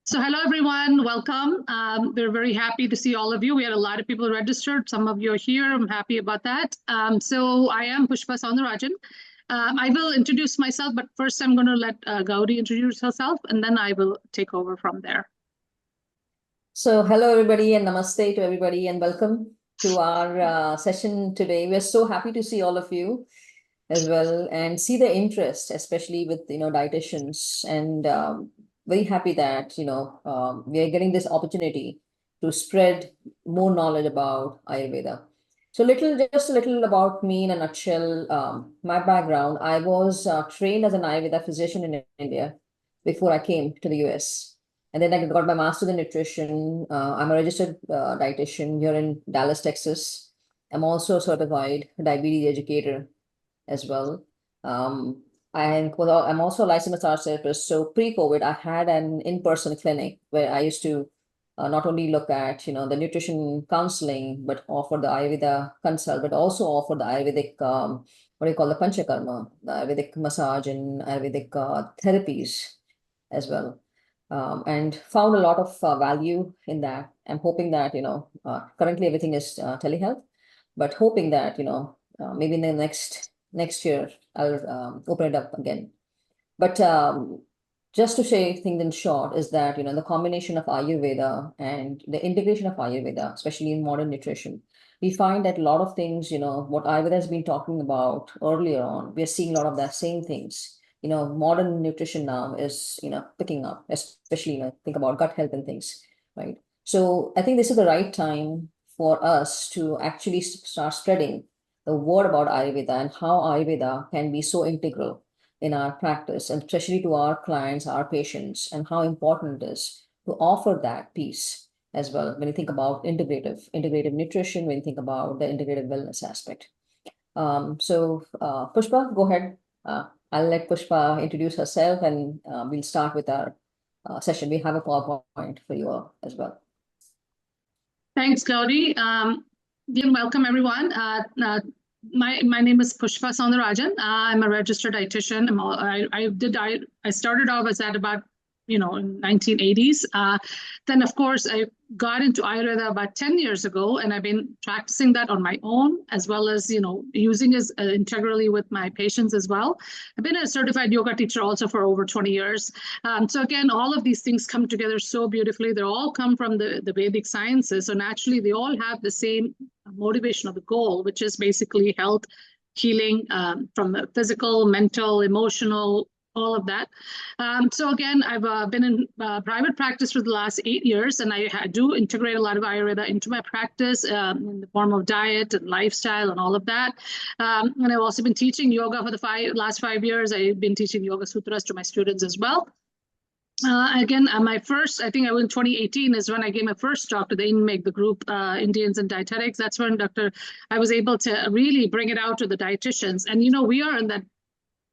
So hello, everyone. Welcome. We're very happy to see all of you. We had a lot of people registered. Some of you are here. I'm happy about that. So I am Pushpa Soundarajan. I will introduce myself, but first I'm going to let Gauri introduce herself, and then I will take over from there. So hello, everybody, and namaste to everybody, and welcome to our session today. We're so happy to see all of you as well and see the interest, especially with, dietitians, and very happy that, we are getting this opportunity to spread more knowledge about Ayurveda. So just a little about me in a nutshell. My background, I was trained as an Ayurveda physician in India before I came to the US. And then I got my master's in nutrition. I'm a registered dietitian here in Dallas, Texas. I'm also a certified diabetes educator as well. And I'm also a licensed massage therapist. So pre-COVID, I had an in-person clinic where I used to not only look at, the nutrition counseling, but offer the Ayurveda consult, but also offer the Ayurvedic, what do you call the Panchakarma, the Ayurvedic massage and Ayurvedic therapies as well. And found a lot of value in that. I'm hoping that, currently everything is telehealth, but hoping that, maybe in the next year, I'll open it up again. But just to say things in short is that, the combination of Ayurveda and the integration of Ayurveda, especially in modern nutrition, we find that a lot of things, what Ayurveda has been talking about earlier on, we're seeing a lot of that same things. Modern nutrition now is, picking up, especially, think about gut health and things, right? So I think this is the right time for us to actually start spreading the word about Ayurveda and how Ayurveda can be so integral in our practice, and especially to our clients, our patients, and how important it is to offer that piece as well when you think about integrative nutrition, when you think about the integrative wellness aspect. So Pushpa, go ahead. I'll let Pushpa introduce herself, and we'll start with our session. We have a PowerPoint for you all as well. Thanks, Gauri. Welcome, everyone. My name is Pushpa Soundarajan. I'm a registered dietitian. I started off as at about in 1980s. Then, of course, I got into Ayurveda about 10 years ago, and I've been practicing that on my own, as well as, using it integrally with my patients as well. I've been a certified yoga teacher also for over 20 years. So again, all of these things come together so beautifully. They all come from the Vedic sciences. So naturally, they all have the same motivation of the goal, which is basically health, healing from the physical, mental, emotional, all of that. So again, I've been in private practice for the last 8 years, and I do integrate a lot of Ayurveda into my practice in the form of diet and lifestyle and all of that. And I've also been teaching yoga for the last 5 years. I've been teaching Yoga Sutras to my students as well. Again, my first, I think I was in 2018 is when I gave my first talk to the INMEG, the group Indians and Dietetics. That's when I was able to really bring it out to the dietitians. And, we are in that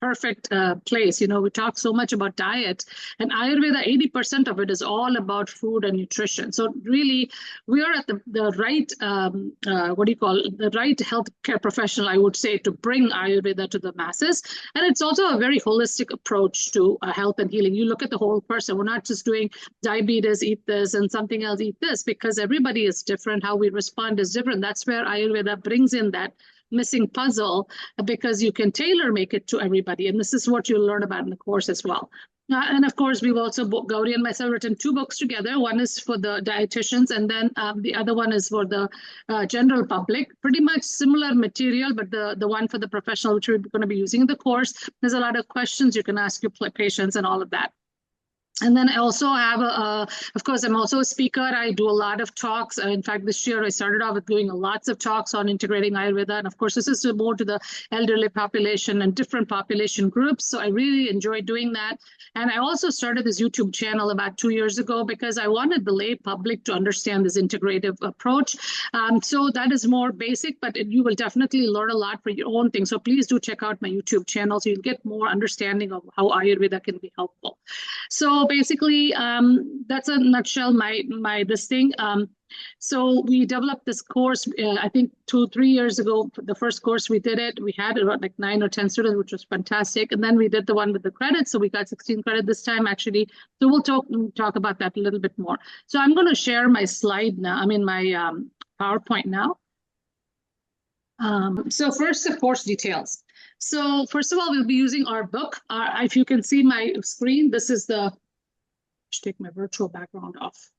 perfect place. We talk so much about diet, and Ayurveda, 80% of it is all about food and nutrition. So really, we are at the right, the right healthcare professional, I would say, to bring Ayurveda to the masses. And it's also a very holistic approach to health and healing. You look at the whole person. We're not just doing diabetes, eat this, and something else, eat this, because everybody is different. How we respond is different. That's where Ayurveda brings in that missing puzzle, because you can tailor make it to everybody. And this is what you'll learn about in the course as well. And of course, we've also, Gauri and myself, written 2 books together. One is for the dietitians, and then the other one is for the general public. Pretty much similar material, but the one for the professional, which we're going to be using in the course, there's a lot of questions you can ask your patients and all of that. And then I also have, of course, I'm also a speaker. I do a lot of talks. In fact, this year I started off with doing lots of talks on integrating Ayurveda. And of course, this is more to the elderly population and different population groups. So I really enjoy doing that. And I also started this YouTube channel about 2 years ago because I wanted the lay public to understand this integrative approach. So that is more basic, but you will definitely learn a lot for your own thing. So please do check out my YouTube channel so you'll get more understanding of how Ayurveda can be helpful. So So basically, that's a nutshell this thing. So we developed this course, I think 2-3 years ago. The first course we did it, we had about like 9 or 10 students, which was fantastic. And then we did the one with the credits. So we got 16 credit this time, actually. So we'll talk about that a little bit more. So I'm going to share my slide now. I mean, my PowerPoint now. So first, the course details. So first of all, we'll be using our book. If you can see my screen, this is the, take my virtual background off.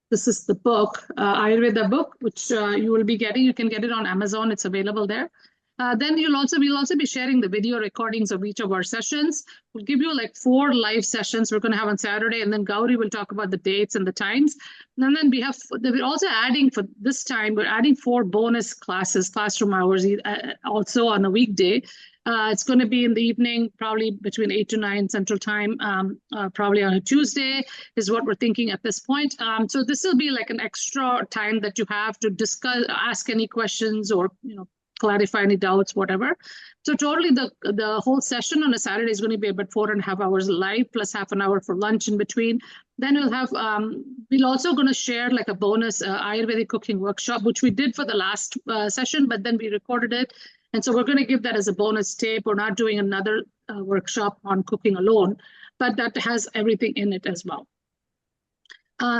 This is the book, Ayurveda book, which you will be getting. You can get it on Amazon. It's available there. Then we'll also be sharing the video recordings of each of our sessions. We'll give you like 4 live sessions we're going to have on Saturday, and then Gauri will talk about the dates and the times. And then we're also adding, for this time, we're adding 4 bonus classes, classroom hours, also on a weekday. It's going to be in the evening, probably between 8 to 9 Central Time, probably on a Tuesday is what we're thinking at this point. So this will be like an extra time that you have to discuss, ask any questions, or clarify any doubts, whatever. So totally the whole session on a Saturday is going to be about 4.5 hours live, plus half an hour for lunch in between. Then we'll have, we're also going to share like a bonus Ayurvedic cooking workshop, which we did for the last session, but then we recorded it. And so we're going to give that as a bonus tape. We're not doing another workshop on cooking alone, but that has everything in it as well.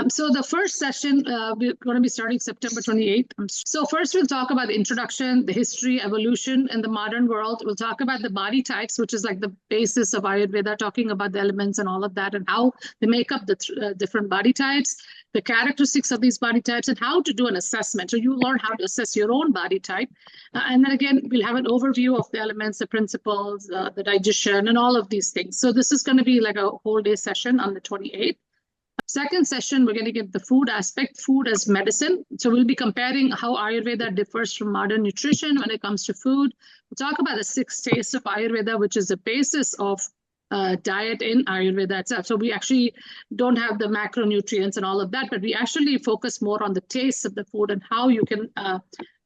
So the first session, we're going to be starting September 28th. So first we'll talk about the introduction, the history, evolution in the modern world. We'll talk about the body types, which is like the basis of Ayurveda, talking about the elements and all of that, and how they make up the different body types, the characteristics of these body types, and how to do an assessment. So you learn how to assess your own body type. And then again, we'll have an overview of the elements, the principles, the digestion, and all of these things. So this is going to be like a whole day session on the 28th. Second session, we're going to get the food aspect, food as medicine. So we'll be comparing how Ayurveda differs from modern nutrition when it comes to food. We'll talk about the 6 tastes of Ayurveda, which is the basis of diet in Ayurveda itself. So we actually don't have the macronutrients and all of that, but we actually focus more on the taste of the food and how you can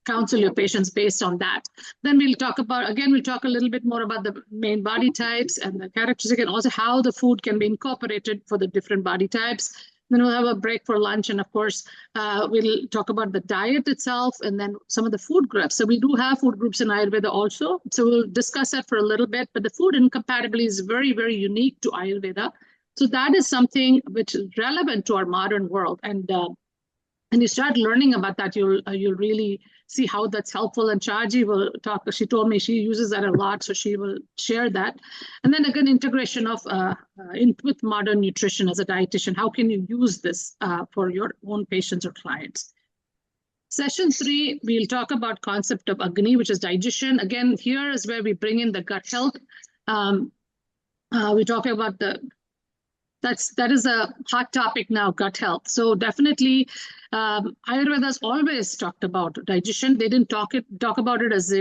counsel your patients based on that. Then we'll talk about, again, we'll talk a little bit more about the main body types and the characteristics, and also how the food can be incorporated for the different body types. Then we'll have a break for lunch. And of course, we'll talk about the diet itself and then some of the food groups. So we do have food groups in Ayurveda also. So we'll discuss that for a little bit, but the food incompatibility is very, very unique to Ayurveda. So that is something which is relevant to our modern world. And you start learning about that, you'll really see how that's helpful. And Chaji will talk. She told me she uses that a lot, so she will share that. And then again, integration of with modern nutrition as a dietitian. How can you use this for your own patients or clients? Session 3, we'll talk about concept of Agni, which is digestion. Again, here is where we bring in the gut health. We're talking about that is a hot topic now, gut health. So definitely, Ayurveda's always talked about digestion. They didn't talk about it as,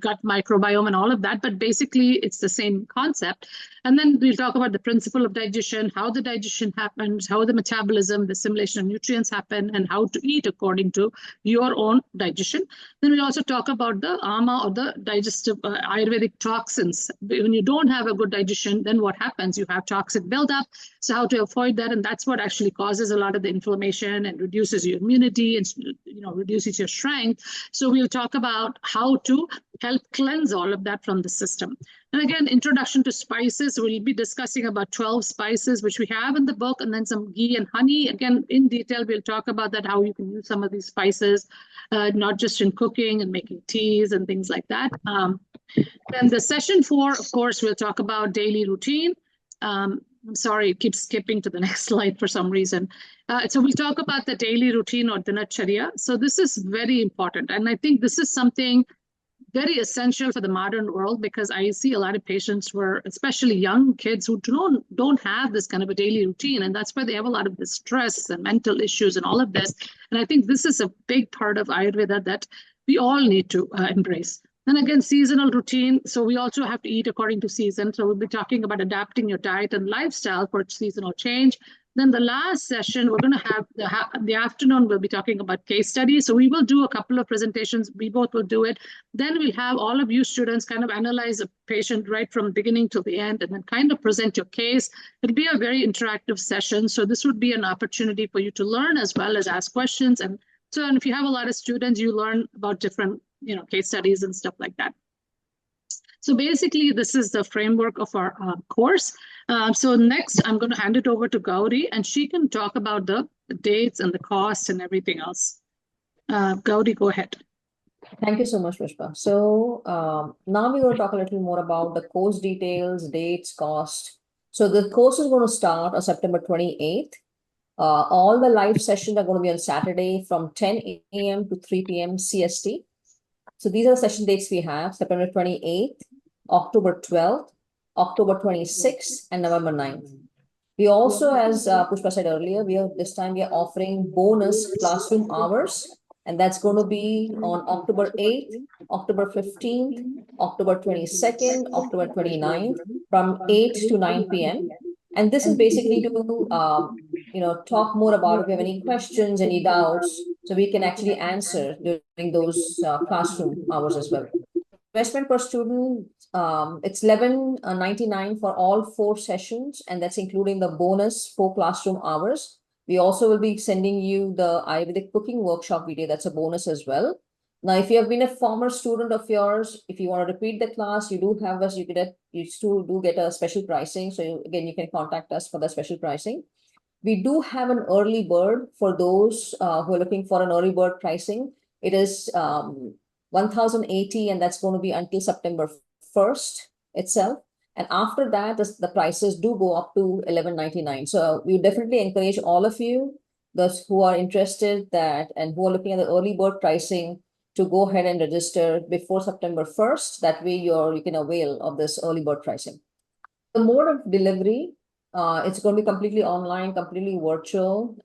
gut microbiome and all of that, but basically it's the same concept. And then we'll talk about the principle of digestion, how the digestion happens, how the metabolism, the assimilation of nutrients happen, and how to eat according to your own digestion. Then we'll also talk about the ama, or the digestive Ayurvedic toxins. When you don't have a good digestion, then what happens? You have toxic buildup. So how to avoid that, and that's what actually causes a lot of the inflammation and reduces your immunity and reduces your strength. So we'll talk about how to help cleanse all of that from the system. And again, introduction to spices. We'll be discussing about 12 spices, which we have in the book, and then some ghee and honey. Again, in detail, we'll talk about that, how you can use some of these spices, not just in cooking and making teas and things like that. Then the session 4, of course, we'll talk about daily routine. I'm sorry, it keeps skipping to the next slide for some reason. So we'll talk about the daily routine, or dinacharya. So this is very important. And I think this is something very essential for the modern world, because I see a lot of patients where, especially young kids, who don't have this kind of a daily routine. And that's why they have a lot of the stress and mental issues and all of this. And I think this is a big part of Ayurveda that we all need to embrace. And again, seasonal routine. So we also have to eat according to season. So we'll be talking about adapting your diet and lifestyle for seasonal change. Then the last session, we're going to have the afternoon, we'll be talking about case studies. So we will do a couple of presentations. We both will do it. Then we'll have all of you students kind of analyze a patient right from beginning to the end and then kind of present your case. It'll be a very interactive session. So this would be an opportunity for you to learn as well as ask questions. And so if you have a lot of students, you learn about different, case studies and stuff like that. So basically, this is the framework of our course. So next, I'm going to hand it over to Gauri, and she can talk about the dates and the cost and everything else. Gauri, go ahead. Thank you so much, Pushpa. So now we're going to talk a little more about the course details, dates, cost. So the course is going to start on September 28th. All the live sessions are going to be on Saturday from 10 a.m. to 3 p.m. CST. So these are the session dates we have: September 28th, October 12th, October 26th, and November 9th. We also, as Pushpa said earlier, this time we are offering bonus classroom hours, and that's going to be on October 8th, October 15th, October 22nd, October 29th, from 8 to 9 p.m. And this is basically to talk more about if you have any questions, any doubts, so we can actually answer during those classroom hours as well. Investment per student, it's $11.99 for all 4 sessions, and that's including the bonus 4 classroom hours. We also will be sending you the Ayurvedic cooking workshop video. That's a bonus as well. Now, if you have been a former student of yours, if you want to repeat the class, you do have us, you still do get a special pricing. So again, you can contact us for the special pricing. We do have an early bird for those who are looking for an early bird pricing. It is $1,080, and that's going to be until September 1st itself. And after that, the prices do go up to $11.99. So we definitely encourage all of you, those who are interested and who are looking at the early bird pricing, to go ahead and register before September 1st. That way you can avail of this early bird pricing. The mode of delivery, it's going to be completely online, completely virtual.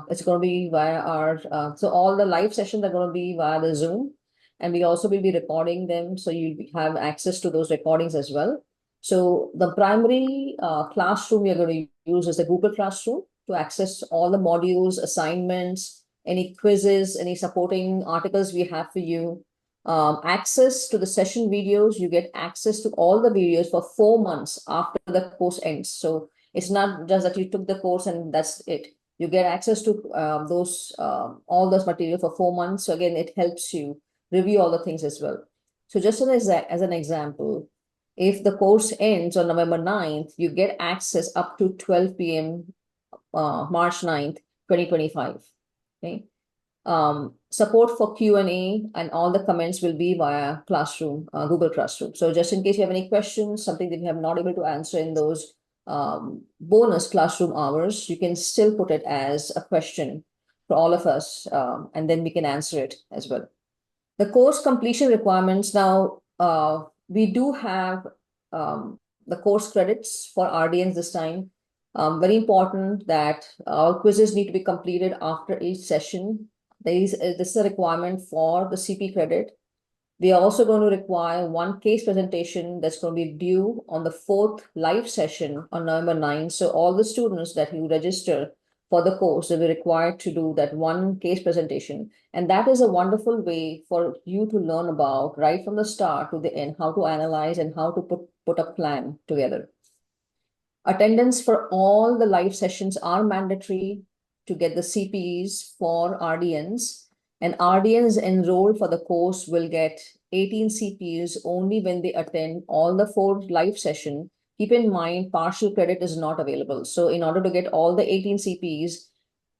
It's going to be via our, so all the live sessions are going to be via the Zoom, and we also will be recording them, so you have access to those recordings as well. So the primary classroom we are going to use is the Google Classroom to access all the modules, assignments, any quizzes, any supporting articles we have for you. Access to the session videos, you get access to all the videos for 4 months after the course ends. So it's not just that you took the course and that's it. You get access to all those material for 4 months. So again, it helps you review all the things as well. So just as an example, if the course ends on November 9th, you get access up to 12 p.m. March 9th, 2025. Okay. Support for Q&A and all the comments will be via Classroom, Google Classroom. So just in case you have any questions, something that you have not able to answer in those bonus classroom hours, you can still put it as a question for all of us, and then we can answer it as well. The course completion requirements. Now, we do have the course credits for RDNs this time. Very important that our quizzes need to be completed after each session. This is a requirement for the CP credit. We are also going to require 1 case presentation that's going to be due on the 4th live session on November 9th. So all the students that you register for the course will be required to do that 1 case presentation. And that is a wonderful way for you to learn about, right from the start to the end, how to analyze and how to put a plan together. Attendance for all the live sessions are mandatory to get the CPs for RDNs. And RDNs enrolled for the course will get 18 CPs only when they attend all the 4 live sessions. Keep in mind, partial credit is not available. So in order to get all the 18 CPs,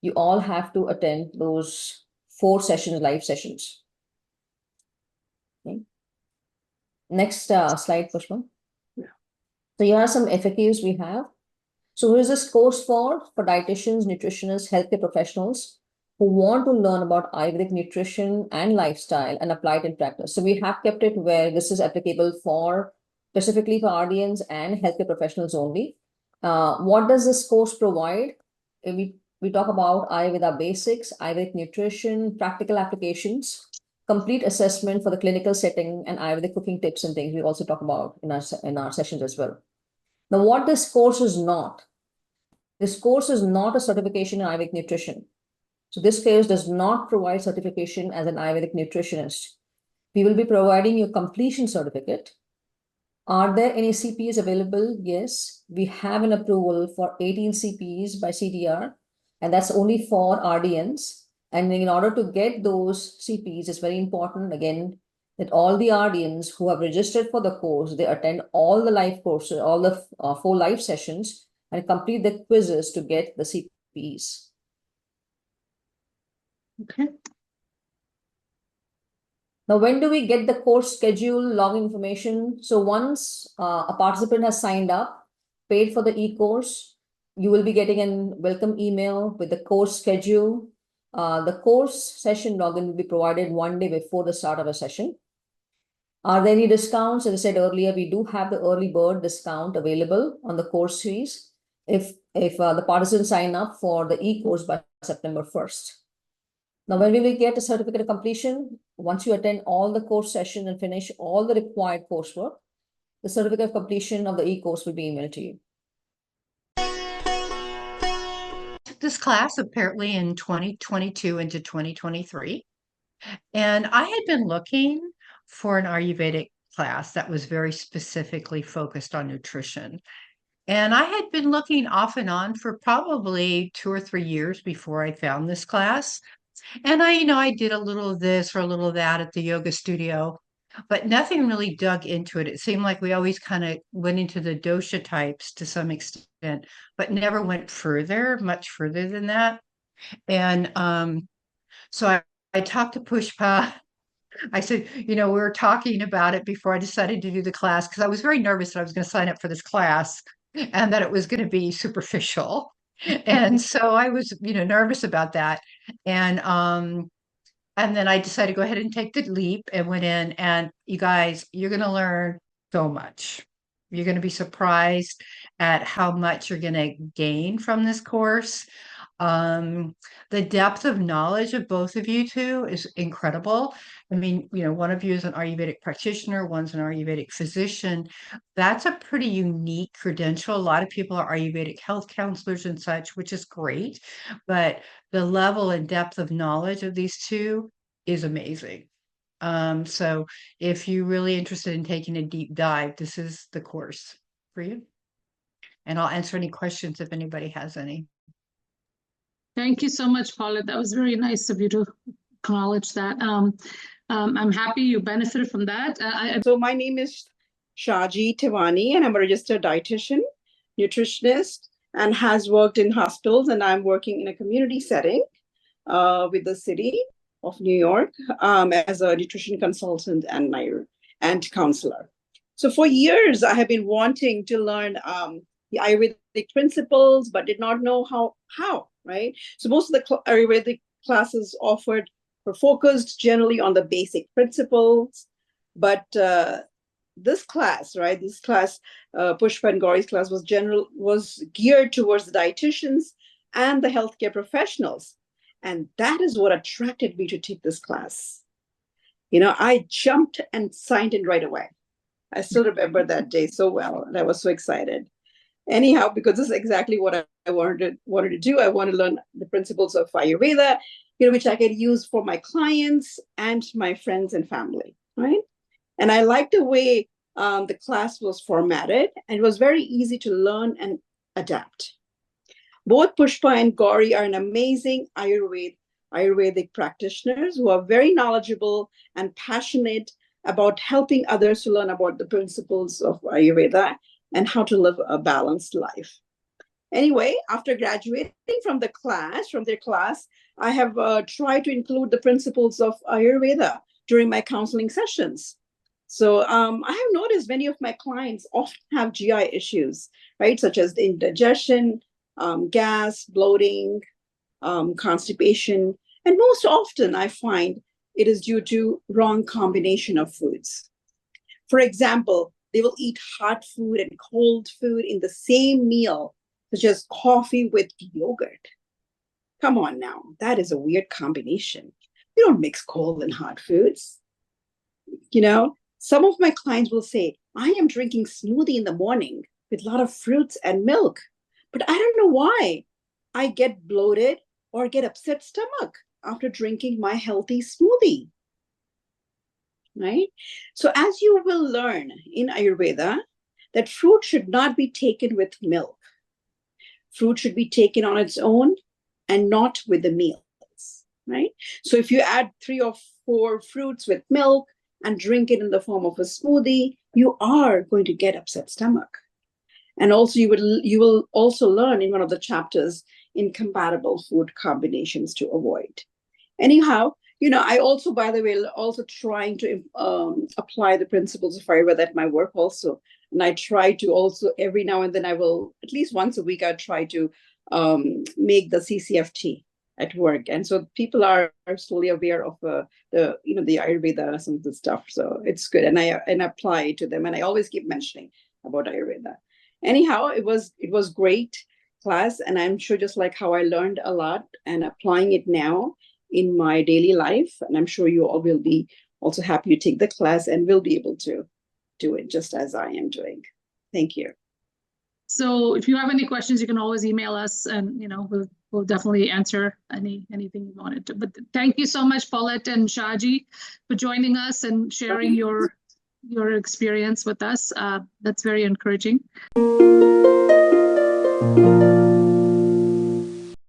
you all have to attend those 4 sessions, live sessions. Okay. Next slide, Pushpa. Yeah. So here are some FAQs we have. So who is this course for? For dietitians, nutritionists, healthcare professionals who want to learn about Ayurvedic nutrition and lifestyle and apply it in practice. So we have kept it where this is applicable for specifically for RDNs and healthcare professionals only. What does this course provide? We talk about Ayurveda basics, Ayurvedic nutrition, practical applications, complete assessment for the clinical setting, and Ayurvedic cooking tips and things we also talk about in our sessions as well. Now, what this course is not. This course is not a certification in Ayurvedic nutrition. So this course does not provide certification as an Ayurvedic nutritionist. We will be providing you a completion certificate. Are there any CPs available? Yes, we have an approval for 18 CPs by CDR, and that's only for RDNs. And in order to get those CPs, it's very important, again, that all the RDNs who have registered for the course, they attend all the live courses, all the 4 live sessions, and complete the quizzes to get the CPs. Okay. Now, when do we get the course schedule, login information? So once a participant has signed up, paid for the e-course, you will be getting a welcome email with the course schedule. The course session login will be provided 1 day before the start of a session. Are there any discounts? As I said earlier, we do have the early bird discount available on the course series if the participants sign up for the e-course by September 1st. Now, when we will get a certificate of completion, once you attend all the course session and finish all the required coursework, the certificate of completion of the e-course will be emailed to you. Took this class apparently in 2022 into 2023, and I had been looking for an Ayurvedic class that was very specifically focused on nutrition. And I had been looking off and on for probably 2 or 3 years before I found this class. And I did a little of this or a little of that at the yoga studio, but nothing really dug into it. It seemed like we always kind of went into the dosha types to some extent, but never went much further than that. And so I talked to Pushpa. I said, we were talking about it before I decided to do the class because I was very nervous that I was going to sign up for this class and that it was going to be superficial. And so I was, nervous about that. And then I decided to go ahead and take the leap and went in. And you guys, you're going to learn so much. You're going to be surprised at how much you're going to gain from this course. The depth of knowledge of both of you two is incredible. I mean, one of you is an Ayurvedic practitioner, one's an Ayurvedic physician. That's a pretty unique credential. A lot of people are Ayurvedic health counselors and such, which is great, but the level and depth of knowledge of these two is amazing. So if you're really interested in taking a deep dive, this is the course for you. And I'll answer any questions if anybody has any. Thank you so much, Paulette. That was very nice of you to acknowledge that. I'm happy you benefited from that. So my name is Shaji Tiwani, and I'm a registered dietitian, nutritionist, and has worked in hospitals, and I'm working in a community setting with the city of New York as a nutrition consultant and counselor. So for years, I have been wanting to learn the Ayurvedic principles, but did not know how, right? So most of the Ayurvedic classes offered were focused generally on the basic principles, but this class, right? This class, Pushpa and Gauri's class was geared towards the dietitians and the healthcare professionals. And that is what attracted me to take this class. I jumped and signed in right away. I still remember that day so well, and I was so excited. Anyhow, because this is exactly what I wanted to do. I want to learn the principles of Ayurveda, which I can use for my clients and my friends and family, right? And I liked the way the class was formatted, and it was very easy to learn and adapt. Both Pushpa and Gauri are an amazing Ayurvedic practitioners who are very knowledgeable and passionate about helping others to learn about the principles of Ayurveda and how to live a balanced life. Anyway, after graduating from their class, I have tried to include the principles of Ayurveda during my counseling sessions. So I have noticed many of my clients often have GI issues, right? Such as indigestion, gas, bloating, constipation. And most often I find it is due to wrong combination of foods. For example, they will eat hot food and cold food in the same meal, such as coffee with yogurt. Come on now, that is a weird combination. You don't mix cold and hot foods. Some of my clients will say, I am drinking smoothie in the morning with a lot of fruits and milk. but I don't know why I get bloated or get upset stomach after drinking my healthy smoothie. Right? So as you will learn in Ayurveda, that fruit should not be taken with milk. Fruit should be taken on its own and not with the meals, right? So if you add 3 or 4 fruits with milk and drink it in the form of a smoothie, you are going to get upset stomach. And also you will also learn in one of the chapters incompatible food combinations to avoid. Anyhow, I also, by the way, also trying to apply the principles of Ayurveda at my work also. And I try to also every now and then I will, at least once a week, I try to make the CCFT at work. And so people are slowly aware of the Ayurveda, some of the stuff. So it's good. And I apply it to them. And I always keep mentioning about Ayurveda. Anyhow, it was great class. And I'm sure just like how I learned a lot and applying it now in my daily life. And I'm sure you all will be also happy to take the class and will be able to do it just as I am doing. Thank you. So if you have any questions, you can always email us, and we'll definitely answer anything you wanted to. But thank you so much, Paulette and Shaji, for joining us and sharing your experience with us. That's very encouraging.